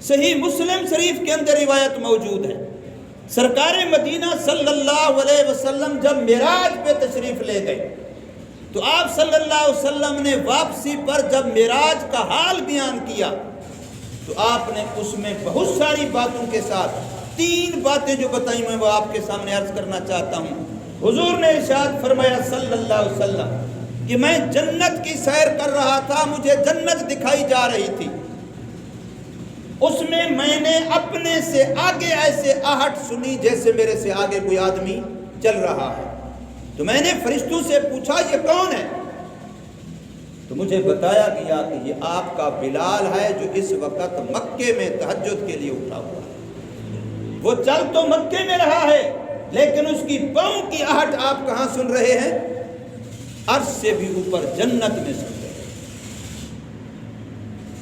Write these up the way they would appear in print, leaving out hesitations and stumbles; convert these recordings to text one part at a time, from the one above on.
صحیح مسلم شریف کے اندر روایت موجود ہے، سرکار مدینہ صلی اللہ علیہ وسلم جب معراج پہ تشریف لے گئے تو آپ صلی اللہ علیہ وسلم نے واپسی پر جب معراج کا حال بیان کیا تو آپ نے اس میں بہت ساری باتوں کے ساتھ 3 باتیں جو بتائیں میں وہ آپ کے سامنے عرض کرنا چاہتا ہوں۔ حضور نے ارشاد فرمایا صلی اللہ علیہ وسلم کہ میں جنت کی سیر کر رہا تھا، مجھے جنت دکھائی جا رہی تھی، اس میں نے اپنے سے آگے ایسے آہٹ سنی جیسے میرے سے آگے کوئی آدمی چل رہا ہے، تو میں نے فرشتوں سے پوچھا یہ کون ہے؟ تو مجھے بتایا گیا کہ یہ آپ کا بلال ہے جو اس وقت مکے میں تہجد کے لیے اٹھا ہوا ہے۔ وہ چل تو مکے میں رہا ہے لیکن اس کی پاؤں کی آہٹ آپ کہاں سن رہے ہیں؟ عرش سے بھی اوپر جنت میں سن رہے ہیں۔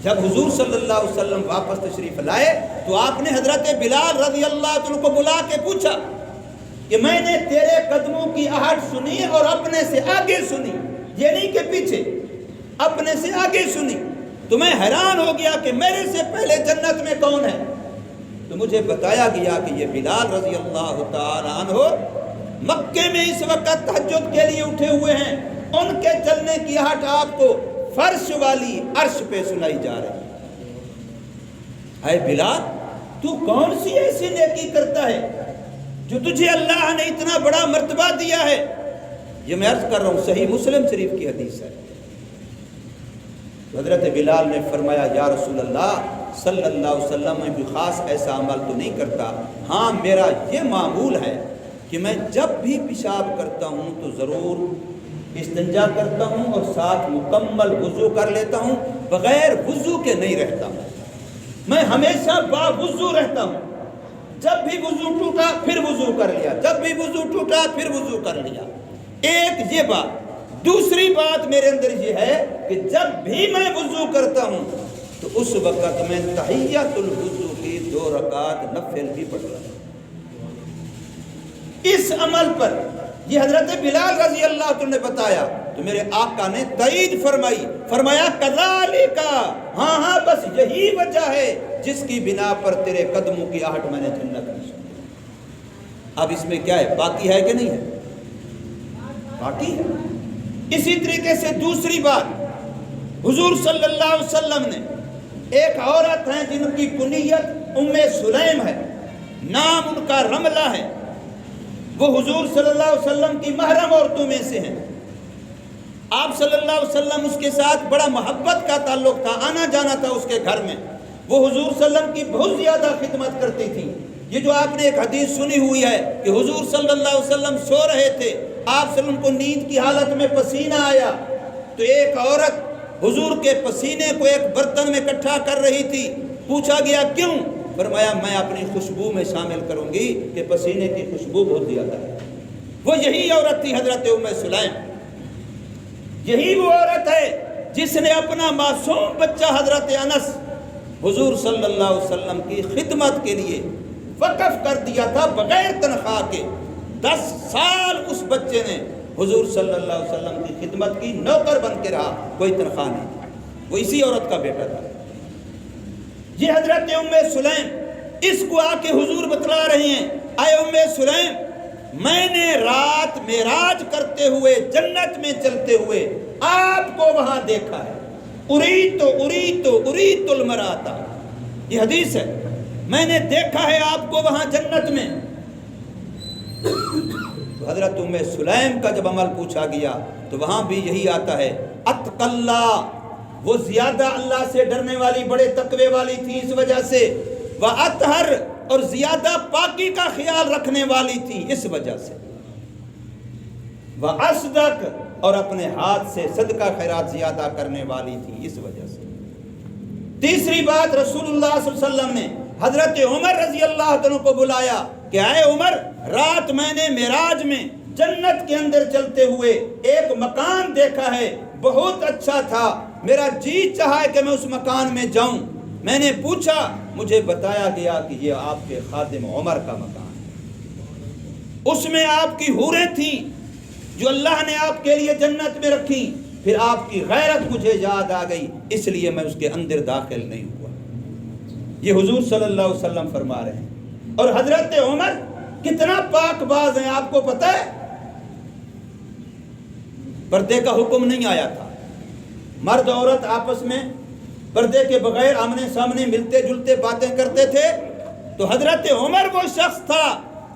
جب حضور صلی اللہ علیہ وسلم واپس تشریف لائے تو آپ نے حضرت بلال رضی اللہ عنہ کو بلا کے پوچھا کہ میں نے تیرے قدموں کی آہٹ سنی اور اپنے سے آگے سنی، یہ نہیں کہ پیچھے، اپنے سے آگے سنی، تو میں حیران ہو گیا کہ میرے سے پہلے جنت میں کون ہے؟ تو مجھے بتایا گیا کہ یہ بلال رضی اللہ تعالی عنہ مکے میں اس وقت تہجد کے لیے اٹھے ہوئے ہیں، ان کے چلنے کی آہٹ آپ کو فرش والی عرش پہ سنائی جا رہی ہے۔ اے بلال، تو کون سی ایسی نیکی کرتا ہے جو تجھے اللہ نے اتنا بڑا مرتبہ دیا ہے؟ یہ میں عرض کر رہا ہوں، صحیح مسلم شریف کی حدیث ہے۔ حضرت بلال نے فرمایا یا رسول اللہ صلی اللہ علیہ وسلم میں بھی خاص ایسا عمل تو نہیں کرتا، ہاں میرا یہ معمول ہے کہ میں جب بھی پیشاب کرتا ہوں تو ضرور استنجا کرتا ہوں اور ساتھ مکمل وضو کر لیتا ہوں، بغیر وضو کے نہیں رہتا ہوں، میں ہمیشہ با وضو رہتا ہوں، جب بھی وضو ٹوٹا پھر وضو کر لیا، جب بھی وضو ٹوٹا پھر وضو کر لیا۔ ایک یہ بات، دوسری بات میرے اندر یہ ہے کہ جب بھی میں وضو کرتا ہوں تو اس وقت میں تحیۃ الوضو کی 2 رکعت نفل بھی پڑھتا ہوں۔ اس عمل پر یہ حضرت بلال رضی اللہ عنہ نے بتایا تو میرے آقا نے تائید فرمائی، فرمایا کذالک، ہاں بس یہی وجہ ہے جس کی بنا پر تیرے قدموں کی آہٹ میں نے جنت میں سنی۔ اب اس میں کیا ہے، باقی ہے کہ نہیں ہے؟ باقی ہے۔ اسی طریقے سے دوسری بات، حضور صلی اللہ علیہ وسلم نے ایک عورت ہیں جن کی کنیت ام سلیم ہے، نام ان کا رملہ ہے، وہ حضور صلی اللہ علیہ وسلم کی محرم عورتوں میں سے ہیں۔ آپ صلی اللہ علیہ وسلم اس کے ساتھ بڑا محبت کا تعلق تھا، آنا جانا تھا اس کے گھر میں، وہ حضور صلی اللہ علیہ وسلم کی بہت زیادہ خدمت کرتی تھی۔ یہ جو آپ نے ایک حدیث سنی ہوئی ہے کہ حضور صلی اللہ علیہ وسلم سو رہے تھے، آپ صلی اللہ علیہ وسلم کو نیند کی حالت میں پسینہ آیا تو ایک عورت حضور کے پسینے کو ایک برتن میں اکٹھا کر رہی تھی، پوچھا گیا کیوں؟ فرمایا میں اپنی خوشبو میں شامل کروں گی کہ پسینے کی خوشبو بہت زیادہ ہے۔ وہ یہی عورت تھی حضرت ام سلیم، یہی وہ عورت ہے جس نے اپنا معصوم بچہ حضرت انس حضور صلی اللہ علیہ وسلم کی خدمت کے لیے وقف کر دیا تھا بغیر تنخواہ کے۔ 10 سال اس بچے نے حضور صلی اللہ علیہ وسلم کی خدمت کی، نوکر بن کے رہا، کوئی تنخواہ نہیں، وہ اسی عورت کا بیٹا تھا۔ یہ حضرت ام سلیم اس کو آ کے حضور بتلا رہے ہیں، اے ام سلیم میں نے رات معراج کرتے ہوئے جنت میں چلتے ہوئے آپ کو وہاں دیکھا ہے، اریت المراتا، یہ حدیث ہے، میں نے دیکھا ہے آپ کو وہاں جنت میں۔ تو حضرت ام سلیم کا جب عمل پوچھا گیا تو وہاں بھی یہی آتا ہے، اتق اللہ، وہ زیادہ اللہ سے ڈرنے والی، بڑے تقوی والی تھی اس وجہ سے، وَأَطْهَرْ، اور زیادہ پاکی کا خیال رکھنے والی تھی اس وجہ سے، وَأَصْدَقْ، اور اپنے ہاتھ سے صدقہ خیرات زیادہ کرنے والی تھی اس وجہ سے۔ تیسری بات، رسول اللہ صلی اللہ علیہ وسلم نے حضرت عمر رضی اللہ عنہ کو بلایا کہ اے عمر، رات میں نے معراج میں جنت کے اندر چلتے ہوئے ایک مکان دیکھا ہے، بہت اچھا تھا، میرا جی چاہا ہے کہ میں اس مکان میں جاؤں۔ میں نے پوچھا، مجھے بتایا گیا کہ یہ آپ کے خادم عمر کا مکان ہے، اس میں آپ کی حوریں تھیں جو اللہ نے آپ کے لیے جنت میں رکھی، پھر آپ کی غیرت مجھے یاد آ گئی، اس لیے میں اس کے اندر داخل نہیں ہوا۔ یہ حضور صلی اللہ علیہ وسلم فرما رہے ہیں. اور حضرت عمر کتنا پاک باز ہیں آپ کو پتہ ہے؟ پردے کا حکم نہیں آیا تھا، مرد عورت آپس میں پردے کے بغیر آمنے سامنے ملتے جلتے باتیں کرتے تھے. تو حضرت عمر وہ شخص تھا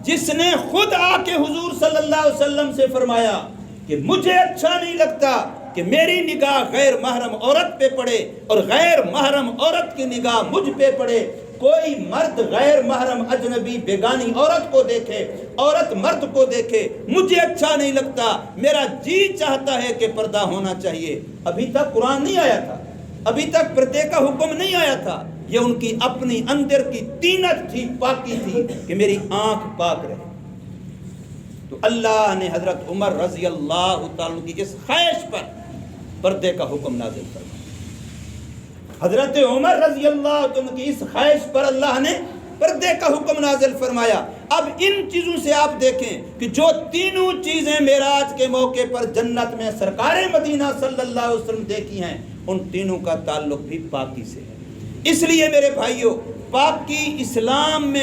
جس نے خود آ کے حضور صلی اللہ علیہ وسلم سے فرمایا کہ مجھے اچھا نہیں لگتا کہ میری نگاہ غیر محرم عورت پہ پڑے اور غیر محرم عورت کی نگاہ مجھ پہ پڑے. کوئی مرد غیر محرم اجنبی بیگانی عورت کو دیکھے، عورت مرد کو دیکھے، مجھے اچھا نہیں لگتا، میرا جی چاہتا ہے کہ پردہ ہونا چاہیے. ابھی تک قرآن نہیں آیا تھا، ابھی تک پردے کا حکم نہیں آیا تھا. یہ ان کی اپنی اندر کی طینت تھی، پاکی تھی کہ میری آنکھ پاک رہے. تو اللہ نے حضرت عمر رضی اللہ تعالیٰ کی اس خواہش پر پردے کا حکم نازل فرمایا. حضرت عمر رضی اللہ عنہ کی اس خواہش پر اللہ نے پردے کا حکم نازل فرمایا. اب ان چیزوں سے آپ دیکھیں کہ جو تینوں چیزیں معراج کے موقع پر جنت میں سرکار مدینہ صلی اللہ علیہ وسلم دیکھی ہیں، ان تینوں کا تعلق بھی پاکی سے ہے. اس لیے میرے بھائیوں، پاکی اسلام میں